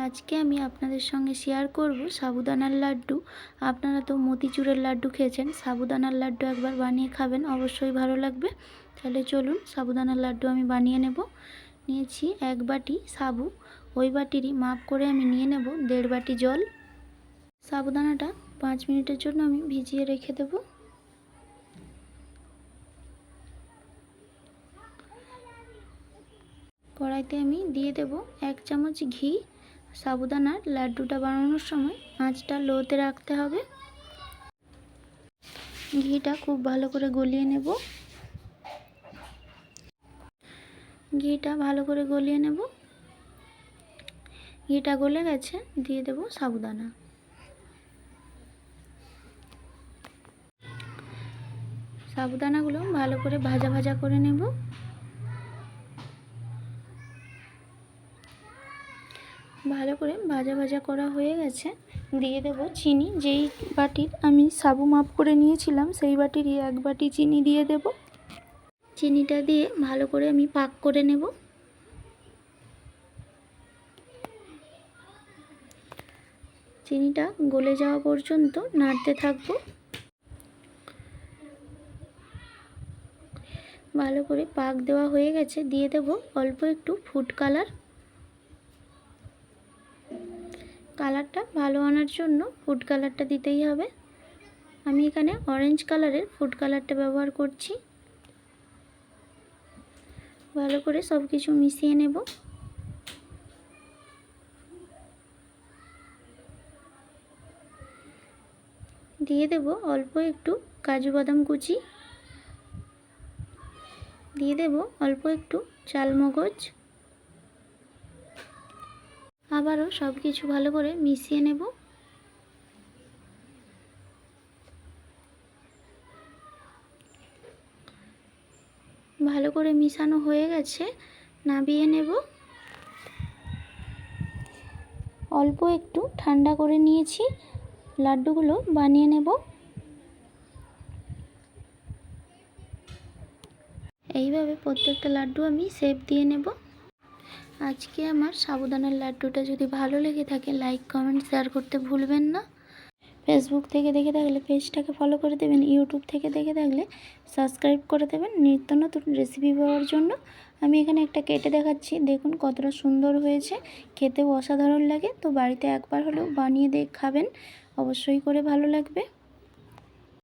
আজকে আমি আপনাদের সঙ্গে শেয়ার করব সাবুদানার লাড্ডু। আপনারা তো মতিচুরের লাড্ডু খেয়েছেন, সাবুদানার লাড্ডু একবার বানিয়ে খাবেন, অবশ্যই ভালো লাগবে। তাহলে চলুন সাবুদানার লাড্ডু আমি বানিয়ে নেব। নিয়েছি 1 বাটি সাবু, ওই বাটিরই মাপ করে আমি নিয়ে নেব 1.5 বাটি জল। সাবুদানাটা 5 মিনিটের জন্য আমি ভিজিয়ে রেখে দেব। কড়াইতে আমি দিয়ে দেব 1 চামচ ঘি। সাবুদানার লাড্ডুটা বানানোর সময় আঁচটা লোতে রাখতে হবে। ঘিটা খুব ভালো করে গলিয়ে নেব। ঘিটা গলে গেছে, দিয়ে দেব সাবুদানা। সাবুদানাগুলো ভালো করে ভাজা ভাজা করে নেব। ভালো করে ভাজা ভাজা করা হয়ে গেছে, দিয়ে দেব চিনি। যেই বাটির আমি সাবু মাপ করে নিয়েছিলাম সেই বাটিরই 1 বাটি চিনি দিয়ে দেব। চিনিটা দিয়ে ভালো করে আমি পাক করে নেব। চিনিটা গলে যাওয়া পর্যন্ত নাড়তে থাকবো। ভালো করে পাক দেওয়া হয়ে গেছে, দিয়ে দেব অল্প একটু ফুড কালার। কালারটা ভালো আনার জন্য ফুড কালারটা দিতেই হবে। আমি এখানে অরেঞ্জ কালারের ফুড কালারটা ব্যবহার করছি। ভালো করে সব কিছু মিশিয়ে নেব। দিয়ে দেব অল্প একটু কাজু বাদাম কুচি, দিয়ে দেব অল্প একটু চালমগজ। আবারও সব কিছু ভালো করে মিশিয়ে নেব। ভালো করে মিশানো হয়ে গেছে, নামিয়ে নেব। অল্প একটু ঠান্ডা করে নিয়েছি, লাড্ডুগুলো বানিয়ে নেব। এইভাবে প্রত্যেকটা লাড্ডু আমি শেপ দিয়ে নেব। আজকে আমার সাবুদানার লাড্ডুটা যদি ভালো লেগে থাকে লাইক কমেন্ট শেয়ার করতে ভুলবেন না। ফেসবুক থেকে দেখে থাকলে পেজটাকে ফলো করে দেবেন, ইউটিউব থেকে দেখে থাকলে সাবস্ক্রাইব করে দেবেন নিত্য নতুন রেসিপি পাওয়ার জন্য। আমি এখানে একটা কেটে দেখাচ্ছি, দেখুন কতটা সুন্দর হয়েছে, খেতেও অসাধারণ লাগে। তো বাড়িতে একবার হলেও বানিয়ে খাবেন, অবশ্যই করে ভালো লাগবে।